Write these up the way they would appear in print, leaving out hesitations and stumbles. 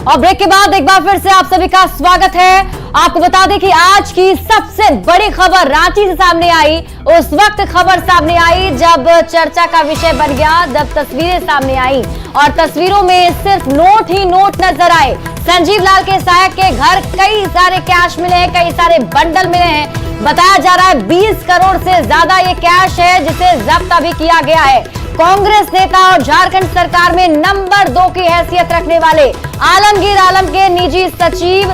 और ब्रेक के बाद एक बार फिर से आप सभी का स्वागत है। आपको बता दें कि आज की सबसे बड़ी खबर रांची से सामने आई। उस वक्त खबर सामने आई जब चर्चा का विषय बन गया, जब तस्वीरें सामने आई और तस्वीरों में सिर्फ नोट ही नोट नजर आए। संजीव लाल के सहायक के घर कई सारे कैश मिले हैं, कई सारे बंडल मिले हैं। बताया जा रहा है 20 करोड़ से ज्यादा ये कैश है जिसे जब्त अभी किया गया है। कांग्रेस नेता और झारखंड सरकार में नंबर 2 की हैसियत रखने वाले आलमगीर आलम के निजी सचिव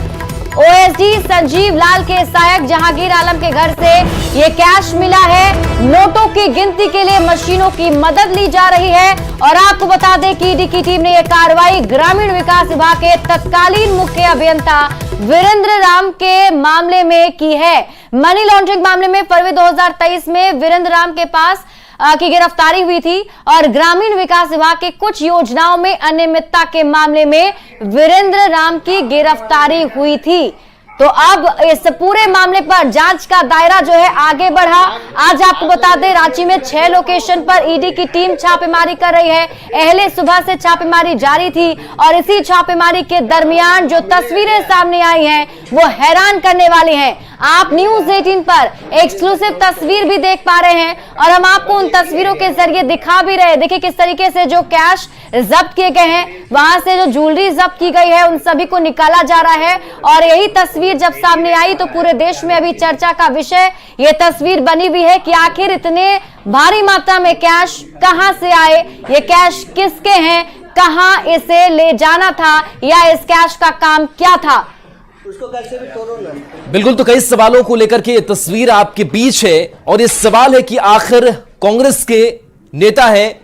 ओएसडी संजीव लाल के सहायक जहांगीर आलम के घर से ये कैश मिला है। नोटों की गिनती के लिए मशीनों की मदद ली जा रही है। और आपको बता दें कि ईडी की टीम ने यह कार्रवाई ग्रामीण विकास विभाग के तत्कालीन मुख्य अभियंता वीरेंद्र राम के मामले में की है। मनी लॉन्ड्रिंग मामले में फरवरी 2023 में वीरेंद्र राम के पास की गिरफ्तारी हुई थी और ग्रामीण विकास विभाग के कुछ योजनाओं में अनियमितता के मामले में वीरेंद्र राम की गिरफ्तारी हुई थी। तो अब इस पूरे मामले पर जांच का दायरा जो है आगे बढ़ा। आज आपको बता दें रांची में 6 लोकेशन पर ईडी की टीम छापेमारी कर रही है। पहले सुबह से छापेमारी जारी थी और इसी छापेमारी के दरमियान जो तस्वीरें सामने आई हैं वो हैरान करने वाली हैं। आप न्यूज 18 पर एक्सक्लूसिव तस्वीर भी देख पा रहे हैं और हम आपको उन तस्वीरों के जरिए दिखा भी रहे हैं। देखिए किस तरीके से जो कैश जब्त किए गए हैं, वहां से जो ज्वेलरी जब्त की गई है उन सभी को निकाला जा रहा है। और यही तस्वीर जब सामने आई तो पूरे देश में अभी चर्चा का विषय ये तस्वीर बनी हुई है कि आखिर इतने भारी मात्रा में कैश कहां से आए, ये कैश किसके हैं, कहां इसे ले जाना था या इस कैश का काम क्या था। उसको कैसे भी तोड़ो ना। बिल्कुल, तो कई सवालों को लेकर के ये तस्वीर आपके बीच है और ये सवाल है कि आखिर कांग्रेस के नेता हैं,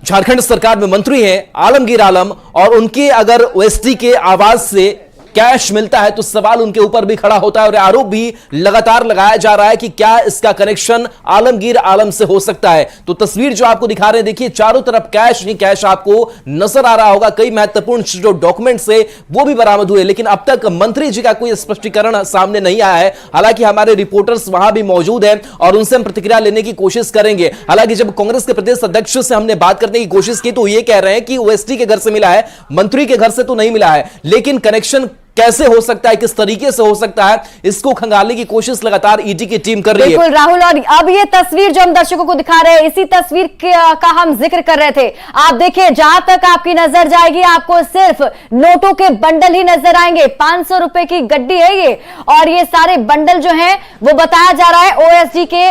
झारखंड सरकार में मंत्री हैं आलमगीर आलम, और उनके अगर ओएसडी के आवाज से कैश मिलता है तो सवाल उनके ऊपर भी खड़ा होता है और आरोप भी लगातार लगाया जा रहा है कि क्या इसका कनेक्शन आलमगीर आलम से हो सकता है। तो तस्वीर जो आपको दिखा रहे हैं, देखिए चारों तरफ कैश ही कैश आपको नजर आ रहा होगा। कई महत्वपूर्ण जो डॉक्यूमेंट्स है वो भी बरामद हुए, लेकिन अब तक मंत्री जी का कोई स्पष्टीकरण सामने नहीं आया है। हालांकि हमारे रिपोर्टर्स वहां भी मौजूद हैं और उनसे हम प्रतिक्रिया लेने की कोशिश करेंगे। हालांकि जब कांग्रेस के प्रदेश अध्यक्ष से हमने बात करने की कोशिश की तो ये कह रहे हैं कि ओएसडी के घर से मिला है, मंत्री के घर से तो नहीं मिला है, लेकिन कनेक्शन कैसे हो सकता है, किस तरीके से हो सकता है, इसको खंगालने की कोशिश लगातार ईडी की टीम कर रही है। बिल्कुल राहुल, और अब ये तस्वीर जो हम दर्शकों को दिखा रहे हैं इसी तस्वीर का हम जिक्र कर रहे थे। आप देखिए जहां तक आपकी नजर जाएगी आपको सिर्फ नोटों के बंडल ही नजर आएंगे। 500 रुपए की गड्डी है ये और ये सारे बंडल जो हैं वो बताया जा रहा है ओएसडी के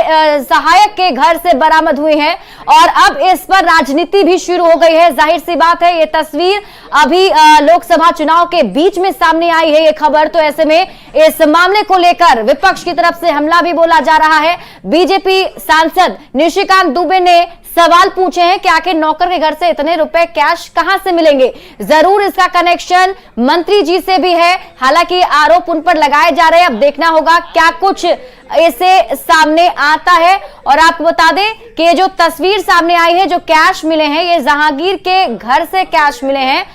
सहायक के घर से बरामद हुए हैं और अब इस पर राजनीति भी शुरू हो गई है। जाहिर सी बात है ये तस्वीर अभी लोकसभा चुनाव के बीच में सामने आई है ये खबर, तो ऐसे में इस मामले को लेकर विपक्ष की तरफ से हमला भी बोला जा रहा है। बीजेपी सांसद निशिकांत दुबे ने सवाल पूछे हैं कि आखिर नौकर के घर से इतने रुपए कैश कहां से मिलेंगे। जरूर इसका कनेक्शन मंत्री जी से भी है, हालांकि आरोप उन पर लगाए जा रहे हैं। अब देखना होगा क्या कुछ इसे सामने आता है। और आपको बता दें कि ये जो तस्वीर सामने आई है, जो कैश मिले हैं ये जहांगीर के घर से कैश मिले हैं।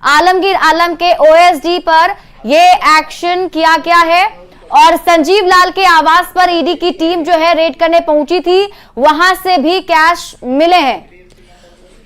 आलमगीर आलम के ओएसडी पर ये एक्शन किया गया है और संजीव लाल के आवास पर ईडी की टीम जो है रेड करने पहुंची थी, वहां से भी कैश मिले हैं।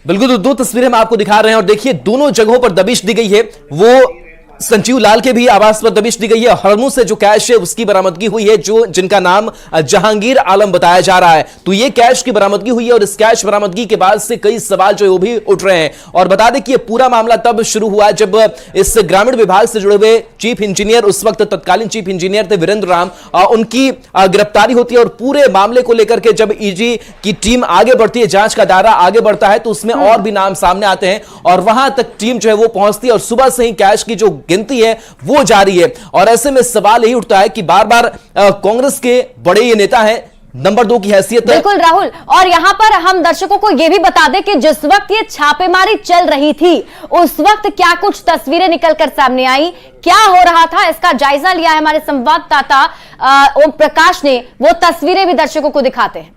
बिल्कुल, तो 2 तस्वीरें हम आपको दिखा रहे हैं और देखिए दोनों जगहों पर दबिश दी गई है। वो संजीव लाल के भी आवास पर दबिश दी गई है। हरमू से जो कैश है उसकी बरामदगी हुई है, जो जिनका नाम जहांगीर आलम बताया जा रहा है। तो ये कैश की बरामदगी हुई है और इस कैश बरामदगी के बाद से कई सवाल जो है वो भी उठ रहे हैं। और बता दें कि ये पूरा मामला तब शुरू हुआ जब इस ग्रामीण विभाग से जुड़े हुए चीफ इंजीनियर, उस वक्त तत्कालीन चीफ इंजीनियर थे वीरेंद्र राम, उनकी गिरफ्तारी होती है। और पूरे मामले को लेकर के जब ईडी की टीम आगे बढ़ती है, जांच का दायरा आगे बढ़ता है, तो उसमें और भी नाम सामने आते हैं और वहां तक टीम जो है वो पहुंचती है और सुबह से ही कैश की जो गिनती है वो जारी है। और ऐसे में सवाल यही उठता है कि बार बार कांग्रेस के बड़े ये नेता हैं, नंबर 2 की हैसियत है। बिल्कुल राहुल, और यहां पर हम दर्शकों को यह भी बता दें कि जिस वक्त ये छापेमारी चल रही थी उस वक्त क्या कुछ तस्वीरें निकलकर सामने आई, क्या हो रहा था, इसका जायजा लिया है हमारे संवाददाता ओम प्रकाश ने। वो तस्वीरें भी दर्शकों को दिखाते हैं।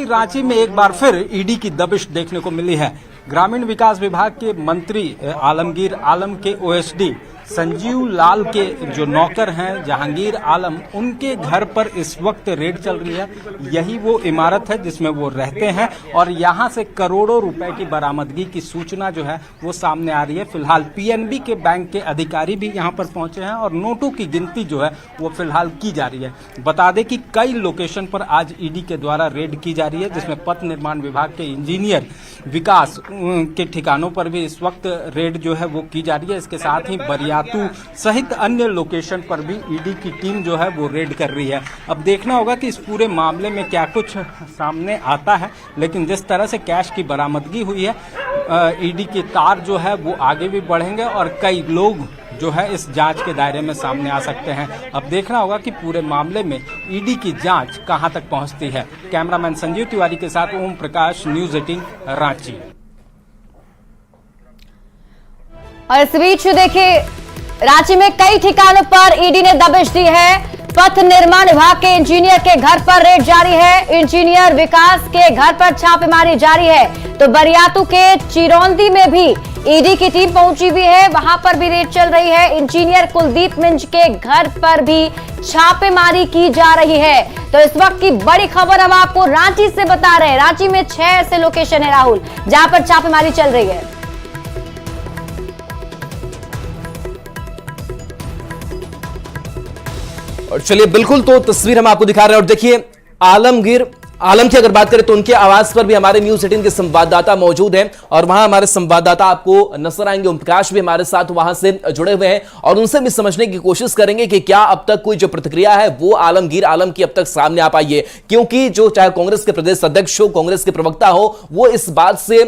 रांची में एक बार फिर ईडी की दबिश देखने को मिली है। ग्रामीण विकास विभाग के मंत्री आलमगीर आलम के ओएसडी संजीव लाल के जो नौकर हैं जहांगीर आलम, उनके घर पर इस वक्त रेड चल रही है। यही वो इमारत है जिसमें वो रहते हैं और यहाँ से करोड़ों रुपए की बरामदगी की सूचना जो है वो सामने आ रही है। फिलहाल पीएनबी के बैंक के अधिकारी भी यहाँ पर पहुंचे हैं और नोटों की गिनती जो है वो फिलहाल की जा रही है। बता दें कि कई लोकेशन पर आज ईडी के द्वारा रेड की जा रही है, जिसमें पथ निर्माण विभाग के इंजीनियर विकास के ठिकानों पर भी इस वक्त रेड जो है वो की जा रही है। इसके साथ ही बरियातू सहित अन्य लोकेशन पर भी ईडी की टीम जो है वो रेड कर रही है। अब देखना होगा कि इस पूरे मामले में क्या कुछ सामने आता है, लेकिन जिस तरह से कैश की बरामदगी हुई है, ईडी के तार जो है वो आगे भी बढ़ेंगे और कई लोग जो है इस जांच के दायरे में सामने आ सकते हैं। अब देखना होगा कि पूरे मामले में ईडी की जांच कहां तक पहुंचती है। कैमरामैन संजीव तिवारी के साथ ओम प्रकाश, न्यूज़ 18 रांची। और इस बीच देखिए, रांची में कई ठिकानों पर ईडी ने दबिश दी है। पथ निर्माण विभाग के इंजीनियर के घर पर रेड जारी है। इंजीनियर विकास के घर पर छापेमारी जारी है। तो बरियातू के चिरौंदी में भी ईडी की टीम पहुंची हुई है, वहां पर भी रेड चल रही है। इंजीनियर कुलदीप मिंज के घर पर भी छापेमारी की जा रही है। तो इस वक्त की बड़ी खबर हम आपको रांची से बता रहे हैं। रांची में 6 ऐसे लोकेशन है राहुल, जहां पर छापेमारी चल रही है। और चलिए बिल्कुल, तो तस्वीर हम आपको दिखा रहे हैं। और देखिए, आलम की अगर बात करें तो उनके आवास पर भी हमारे न्यूज़ 18 के संवाददाता मौजूद हैं और वहां हमारे संवाददाता आपको नजर आएंगे। ओम प्रकाश भी हमारे साथ वहां से जुड़े हुए हैं और उनसे भी समझने की कोशिश करेंगे कि क्या अब तक कोई जो प्रतिक्रिया है वो आलमगीर आलम की अब तक सामने आ पाई है, क्योंकि जो चाहे कांग्रेस के प्रदेश अध्यक्ष हो, कांग्रेस के प्रवक्ता हो, वो इस बात से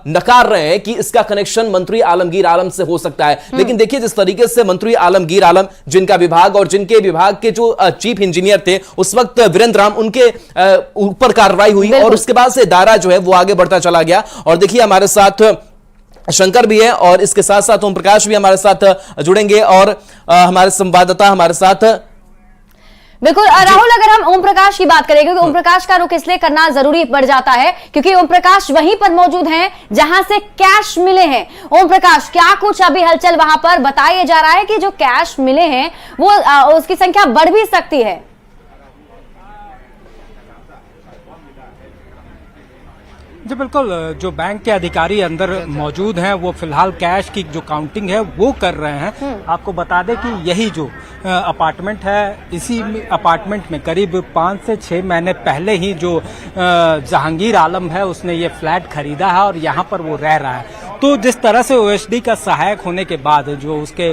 नकार रहे हैं कि इसका कनेक्शन मंत्री आलमगीर आलम से हो सकता है। लेकिन देखिए, जिस तरीके से मंत्री आलमगीर आलम, जिनका विभाग और जिनके विभाग के जो चीफ इंजीनियर थे उस वक्त वीरेंद्र राम, उनके ऊपर कार्रवाई हुई और उसके बाद से दायरा जो है वो आगे बढ़ता चला गया। और देखिए, हमारे साथ शंकर भी है और इसके साथ साथ ओम प्रकाश भी हमारे साथ जुड़ेंगे और हमारे संवाददाता हमारे साथ। बिल्कुल राहुल, अगर हम ओम प्रकाश की बात करें, क्योंकि ओम प्रकाश का रुख इसलिए करना जरूरी पड़ जाता है क्योंकि ओम प्रकाश वहीं पर मौजूद हैं जहां से कैश मिले हैं। ओम प्रकाश, क्या कुछ अभी हलचल वहां पर बताया जा रहा है कि जो कैश मिले हैं वो उसकी संख्या बढ़ भी सकती है? जी बिल्कुल, जो बैंक के अधिकारी अंदर मौजूद हैं वो फिलहाल कैश की जो काउंटिंग है वो कर रहे हैं। आपको बता दें कि यही जो अपार्टमेंट है, इसी अपार्टमेंट में करीब 5 से 6 महीने पहले ही जो जहांगीर आलम है उसने ये फ्लैट खरीदा है और यहाँ पर वो रह रहा है। तो जिस तरह से ओएसडी का सहायक होने के बाद जो उसके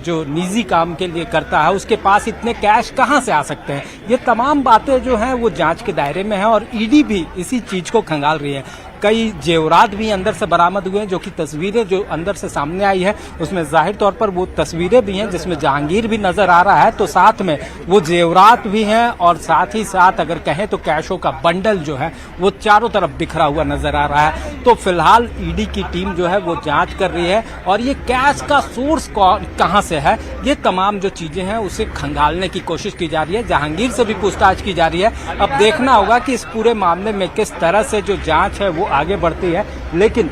जो निजी काम के लिए करता है, उसके पास इतने कैश कहाँ से आ सकते हैं, ये तमाम बातें जो हैं वो जांच के दायरे में है और ईडी भी इसी चीज को खंगाल रही है। कई जेवरात भी अंदर से बरामद हुए हैं, जो कि तस्वीरें जो अंदर से सामने आई है उसमें जाहिर तौर पर वो तस्वीरें भी हैं जिसमें जहांगीर भी नजर आ रहा है, तो साथ में वो जेवरात भी हैं और साथ ही साथ अगर कहें तो कैशों का बंडल जो है वो चारों तरफ बिखरा हुआ नजर आ रहा है। तो फिलहाल ईडी की टीम जो है वो जांच कर रही है और ये कैश का सोर्स कहां से है, ये तमाम जो चीजें हैं उसे खंगालने की कोशिश की जा रही है। जहांगीर से भी पूछताछ की जा रही है। अब देखना होगा कि इस पूरे मामले में किस तरह से जो जांच है वो आगे बढ़ती है। लेकिन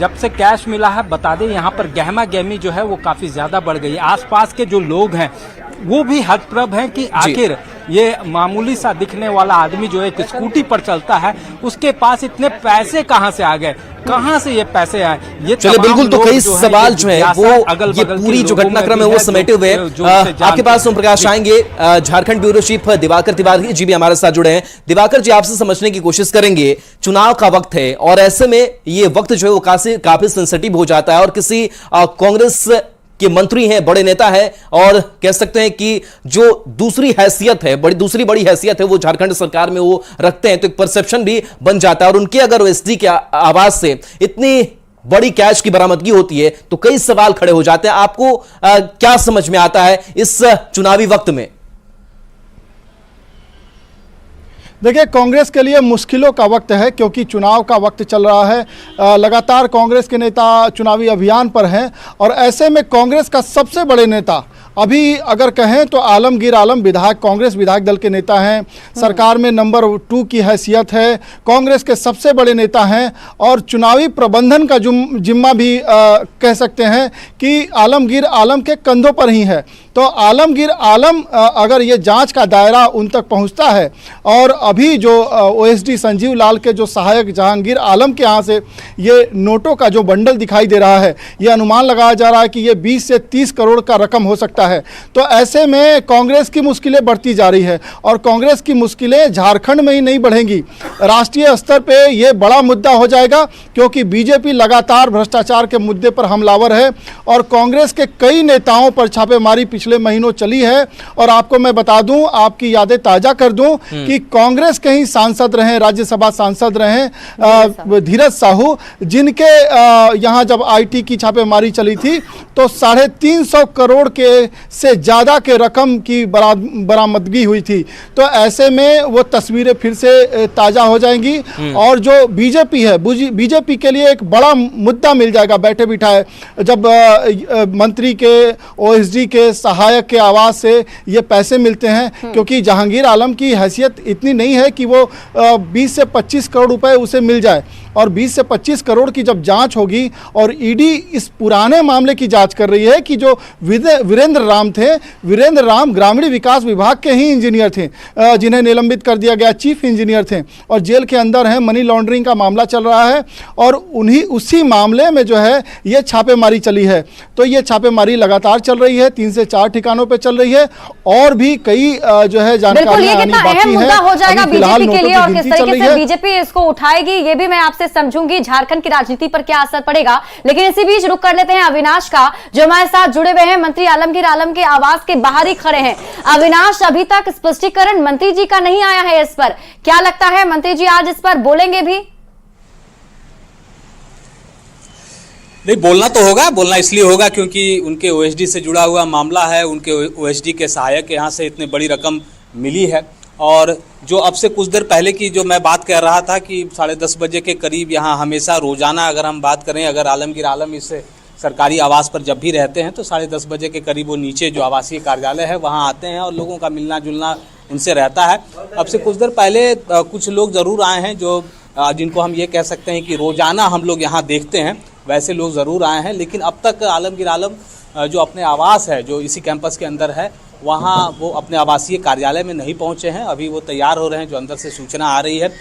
जब से कैश मिला है, बता दें यहाँ पर गहमा गहमी जो है वो काफी ज्यादा बढ़ गई है। आसपास के जो लोग हैं वो भी हतप्रभ हैं कि आखिर ये मामूली सा दिखने वाला आदमी जो एक स्कूटी पर चलता है उसके पास इतने पैसे कहां से आ गए, कहां से ये पैसे आए। ये चलिए बिल्कुल, तो कई सवाल जो है वो ये पूरी जो घटनाक्रम है वो समेटे हुए हैं। आपके पास ओम प्रकाश आएंगे, झारखंड ब्यूरो चीफ दिवाकर तिवारी जी भी हमारे साथ जुड़े हैं। दिवाकर जी, आपसे समझने की कोशिश करेंगे, चुनाव का वक्त है और ऐसे में ये वक्त जो है वो काफी सेंसिटिव हो जाता है और किसी कांग्रेस के मंत्री हैं, बड़े नेता है और कह सकते हैं कि जो दूसरी हैसियत है, दूसरी बड़ी हैसियत है वो झारखंड सरकार में वो रखते हैं, तो एक परसेप्शन भी बन जाता है। और उनके अगर ओएसडी के आवाज से इतनी बड़ी कैश की बरामदगी होती है तो कई सवाल खड़े हो जाते हैं। आपको क्या समझ में आता है इस चुनावी वक्त में? देखिए, कांग्रेस के लिए मुश्किलों का वक्त है क्योंकि चुनाव का वक्त चल रहा है। लगातार कांग्रेस के नेता चुनावी अभियान पर हैं और ऐसे में कांग्रेस का सबसे बड़े नेता अभी अगर कहें तो आलमगीर आलम विधायक, कांग्रेस विधायक दल के नेता हैं। सरकार में नंबर 2 की हैसियत है, कांग्रेस के सबसे बड़े नेता हैं और चुनावी प्रबंधन का जिम्मा भी कह सकते हैं कि आलमगीर आलम के कंधों पर ही है। तो आलमगीर आलम अगर ये जांच का दायरा उन तक पहुंचता है और अभी जो ओएसडी संजीव लाल के जो सहायक जहांगीर आलम के यहाँ से ये नोटों का जो बंडल दिखाई दे रहा है, ये अनुमान लगाया जा रहा है कि ये 20 से 30 करोड़ का रकम हो सकता है। तो ऐसे में कांग्रेस की मुश्किलें बढ़ती जा रही है और कांग्रेस की मुश्किलें झारखंड में ही नहीं बढ़ेंगी, राष्ट्रीय स्तर पे ये बड़ा मुद्दा हो जाएगा क्योंकि बीजेपी लगातार भ्रष्टाचार के मुद्दे पर हमलावर है और कांग्रेस के कई नेताओं पर छापेमारी पिछले महीनों चली है। और आपको मैं बता दूं, आपकी यादें ताजा कर दूं कि कांग्रेस के ही सांसद रहे, राज्यसभा सांसद रहे धीरज साहू, जिनके यहां जब आईटी की छापेमारी चली थी तो 350 करोड़ के से ज्यादा के रकम की बरामदगी हुई थी। तो ऐसे में वो तस्वीरें फिर से ताजा हो जाएंगी और जो बीजेपी है, बीजेपी के लिए एक बड़ा मुद्दा मिल जाएगा बैठे बिठाए, जब मंत्री के ओएसडी के सहायक के आवाज से ये पैसे मिलते हैं, क्योंकि जहांगीर आलम की हैसियत इतनी नहीं है कि वो 20 से 25 करोड़ रुपए उसे मिल जाए और 20 से 25 करोड़ की जब जांच होगी और ईडी इस पुराने मामले की जांच कर रही है कि जो वीरेंद्र राम थे, वीरेंद्र राम ग्रामीण विकास विभाग के ही इंजीनियर थे जिन्हें निलंबित कर दिया गया, चीफ इंजीनियर थे और जेल के अंदर हैं। मनी लॉन्ड्रिंग का मामला चल रहा है और उसी मामले में जो है ये छापेमारी चली है। तो ये छापेमारी लगातार चल रही है, 3 से 4 ठिकानों पर चल रही है और भी कई जो है जानकारी आनी बाकी है। हो जाएगा बीजेपी के लिए और किस तरीके से बीजेपी इसको उठाएगी, ये भी मैं आपसे समझूंगी झारखंड की राजनीति पर क्या असर पड़ेगा। लेकिन इसी बीच रुक कर लेते हैं अविनाश का, जो हमारे साथ जुड़े हुए हैं, मंत्री आलमगीर आलम के आवास के बाहर ही खड़े हैं। अविनाश, अभी तक स्पष्टीकरण मंत्री जी का नहीं आया है इस पर, क्या लगता है मंत्री जी आज इस पर बोलेंगे भी? नहीं, बोलना तो होगा। बोलना इसलिए होगा क्योंकि उनके ओएसडी से जुड़ा हुआ मामला है, उनके ओएसडी के सहायक के यहाँ से इतनी बड़ी रकम मिली है। और जो अब से कुछ देर पहले की जो मैं बात कर रहा था कि 10:30 बजे के करीब यहाँ हमेशा रोजाना अगर हम बात करें, अगर आलमगीर आलम इस सरकारी आवास पर जब भी रहते हैं तो 10:30 बजे के करीब वो नीचे जो आवासीय कार्यालय है वहाँ आते हैं और लोगों का मिलना जुलना उनसे रहता है। अब से कुछ देर पहले कुछ लोग ज़रूर आए हैं जो जिनको हम ये कह सकते हैं कि रोजाना हम लोग यहाँ देखते हैं, वैसे लोग ज़रूर आए हैं। लेकिन अब तक आलमगीर आलम जो अपने आवास है जो इसी कैंपस के अंदर है वहाँ वो अपने आवासीय कार्यालय में नहीं पहुँचे हैं। अभी वो तैयार हो रहे हैं, जो अंदर से सूचना आ रही है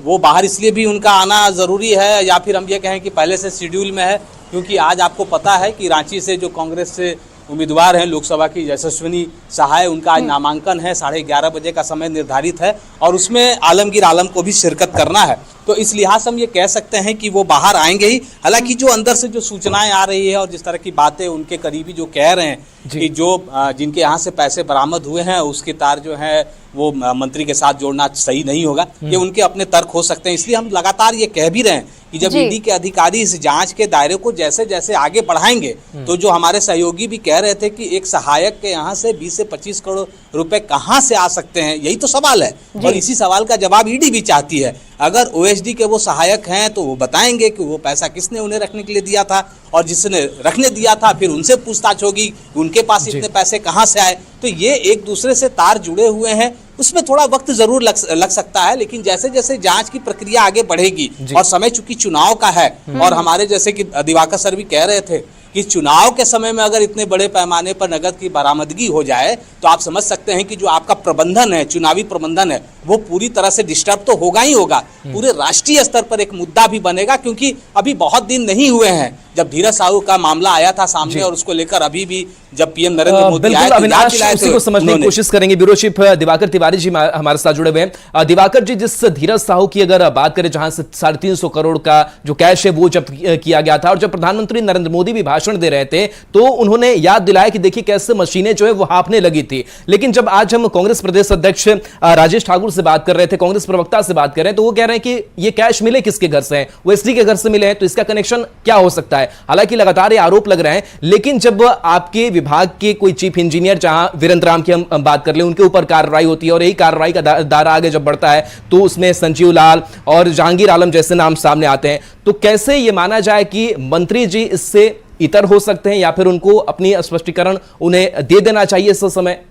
वो बाहर इसलिए भी उनका आना ज़रूरी है, या फिर हम ये कहें कि पहले से शेड्यूल में है, क्योंकि आज आपको पता है कि रांची से जो कांग्रेस से उम्मीदवार हैं लोकसभा की यशस्विनी सहाय, उनका आज नामांकन है, 11:30 बजे का समय निर्धारित है और उसमें आलमगीर आलम को भी शिरकत करना है। तो इस लिहाज से हम ये कह सकते हैं कि वो बाहर आएंगे ही। हालांकि जो अंदर से जो सूचनाएं आ रही है और जिस तरह की बातें उनके करीबी जो कह रहे हैं कि जो जिनके यहाँ से पैसे बरामद हुए हैं उसके तार जो है वो मंत्री के साथ जोड़ना सही नहीं होगा, ये उनके अपने तर्क हो सकते हैं। इसलिए हम लगातार ये कह भी रहे हैं कि जब ईडी के अधिकारी इस जांच के दायरे को जैसे जैसे आगे बढ़ाएंगे तो जो हमारे सहयोगी भी कह रहे थे कि एक सहायक के यहाँ से 20 से 25 करोड़ रुपए कहाँ से आ सकते हैं, यही तो सवाल है और इसी सवाल का जवाब ईडी भी चाहती है। अगर ओएसडी के वो सहायक हैं तो वो बताएंगे कि वो पैसा किसने उन्हें रखने के लिए दिया था और जिसने रखने दिया था फिर उनसे पूछताछ होगी उनके पास इतने पैसे कहाँ से आए। तो ये एक दूसरे से तार जुड़े हुए हैं, उसमें थोड़ा वक्त जरूर लग सकता है। लेकिन जैसे जैसे जांच की प्रक्रिया आगे बढ़ेगी और समय चूंकि चुनाव का है और हमारे जैसे कि दिवाकर सर भी कह रहे थे कि चुनाव के समय में अगर इतने बड़े पैमाने पर नगद की बरामदगी हो जाए तो आप समझ सकते हैं कि जो आपका प्रबंधन है, चुनावी प्रबंधन है, वो पूरी तरह से डिस्टर्ब तो होगा ही होगा। पूरे राष्ट्रीय स्तर पर एक मुद्दा भी बनेगा, क्योंकि अभी बहुत दिन नहीं हुए हैं जब धीरज साहू का मामला आया था सामने और उसको लेकर अभी भी जब पीएम नरेंद्र मोदी आए उसी को समझने की कोशिश करेंगे। ब्यूरो चीफ दिवाकर तिवारी जी हमारे साथ जुड़े हुए हैं। दिवाकर जी, जिस धीरज साहू की अगर बात करें जहां से 350 करोड़ का जो कैश है वो जब्त किया गया था और जब प्रधानमंत्री नरेंद्र मोदी भी भाषण दे रहे थे तो उन्होंने याद दिलाया कि देखिए कैसे मशीनें जो है वो हाँफने लगी थी। लेकिन जब आज हम कांग्रेस प्रदेश अध्यक्ष राजेश ठाकुर से बात कर रहे थे, कांग्रेस प्रवक्ता से बात कर रहे हैं, तो वो कह रहे हैं कि ये कैश मिले किसके घर से हैं, वो एसडी के घर से मिले हैं, तो इसका कनेक्शन क्या हो सकता है। हालांकि लगातार ये आरोप लग रहे हैं, लेकिन जब आपके विभाग के कोई चीफ इंजीनियर, जहां वीरेंद्र राम की हम बात कर ले, उनके ऊपर कार्रवाई होती है और यही कार्रवाई का दायरा आगे जब बढ़ता है तो उसमें संजीव लाल और जहांगीर आलम जैसे नाम सामने आते हैं। तो कैसे ये माना जाए कि मंत्री जी इससे इतर हो सकते हैं या फिर उनको अपनी स्पष्टीकरण उन्हें दे देना चाहिए इस समय?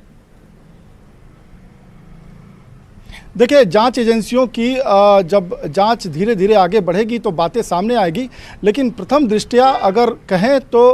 देखिए, जांच एजेंसियों की जब जांच धीरे धीरे आगे बढ़ेगी तो बातें सामने आएगी, लेकिन प्रथम दृष्टया अगर कहें तो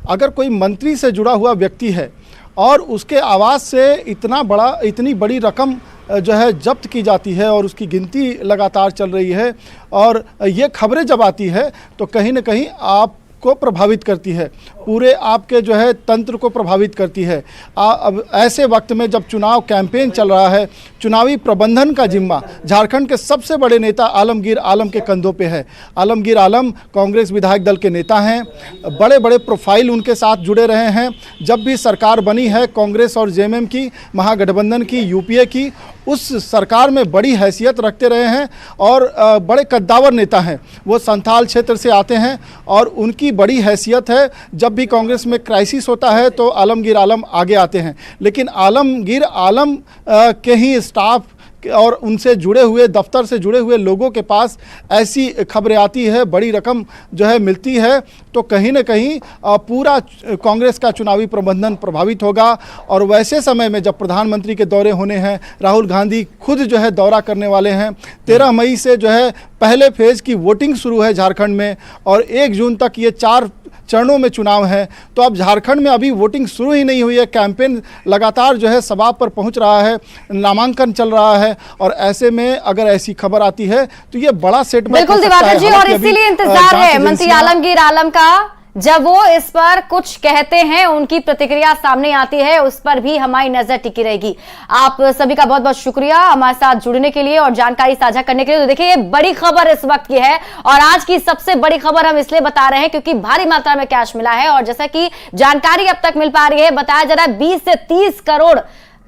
अगर कोई मंत्री से जुड़ा हुआ व्यक्ति है और उसके आवास से इतनी बड़ी रकम जो है जब्त की जाती है और उसकी गिनती लगातार चल रही है और ये खबरें जब आती है तो कहीं ना कहीं आप को प्रभावित करती है, पूरे आपके जो है तंत्र को प्रभावित करती है। अब ऐसे वक्त में जब चुनाव कैंपेन चल रहा है, चुनावी प्रबंधन का जिम्मा झारखंड के सबसे बड़े नेता आलमगीर आलम के कंधों पे है। आलमगीर आलम कांग्रेस विधायक दल के नेता हैं, बड़े बड़े प्रोफाइल उनके साथ जुड़े रहे हैं। जब भी सरकार बनी है कांग्रेस और जेएमएम की, महागठबंधन की, यूपीए की, उस सरकार में बड़ी हैसियत रखते रहे हैं और बड़े कद्दावर नेता हैं। वो संथाल क्षेत्र से आते हैं और उनकी बड़ी हैसियत है। जब भी कांग्रेस में क्राइसिस होता है तो आलमगीर आलम आगे आते हैं, लेकिन आलमगीर आलम के ही स्टाफ और उनसे जुड़े हुए, दफ्तर से जुड़े हुए लोगों के पास ऐसी खबरें आती है, बड़ी रकम जो है मिलती है, तो कहीं न कहीं पूरा कांग्रेस का चुनावी प्रबंधन प्रभावित होगा। और वैसे समय में जब प्रधानमंत्री के दौरे होने हैं, राहुल गांधी खुद जो है दौरा करने वाले हैं, 13 मई से जो है पहले फेज़ की वोटिंग शुरू है झारखंड में और 1 जून तक ये 4 चरणों में चुनाव है। तो अब झारखंड में अभी वोटिंग शुरू ही नहीं हुई है, कैंपेन लगातार जो है सभा पर पहुंच रहा है, नामांकन चल रहा है और ऐसे में अगर ऐसी खबर आती है तो ये बड़ा सेटबैक। बिल्कुल दिवाकर जी, और इसीलिए इंतजार है मंत्री आलमगीर आलम का, जब वो इस पर कुछ कहते हैं उनकी प्रतिक्रिया सामने आती है, उस पर भी हमारी नजर टिकी रहेगी। आप सभी का बहुत बहुत शुक्रिया हमारे साथ जुड़ने के लिए और जानकारी साझा करने के लिए। तो देखिए, ये बड़ी खबर इस वक्त की है और आज की सबसे बड़ी खबर हम इसलिए बता रहे हैं क्योंकि भारी मात्रा में कैश मिला है और जैसा कि जानकारी अब तक मिल पा रही है, बताया जा रहा है 20 से 30 करोड़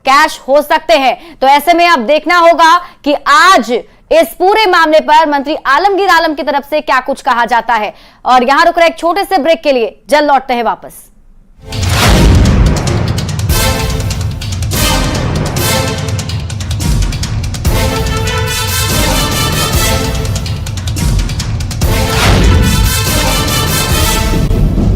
कैश हो सकते हैं। तो ऐसे में अब देखना होगा कि आज इस पूरे मामले पर मंत्री आलमगीर आलम की तरफ से क्या कुछ कहा जाता है। और यहां रुक रहे एक छोटे से ब्रेक के लिए, जल्द लौटते हैं वापस।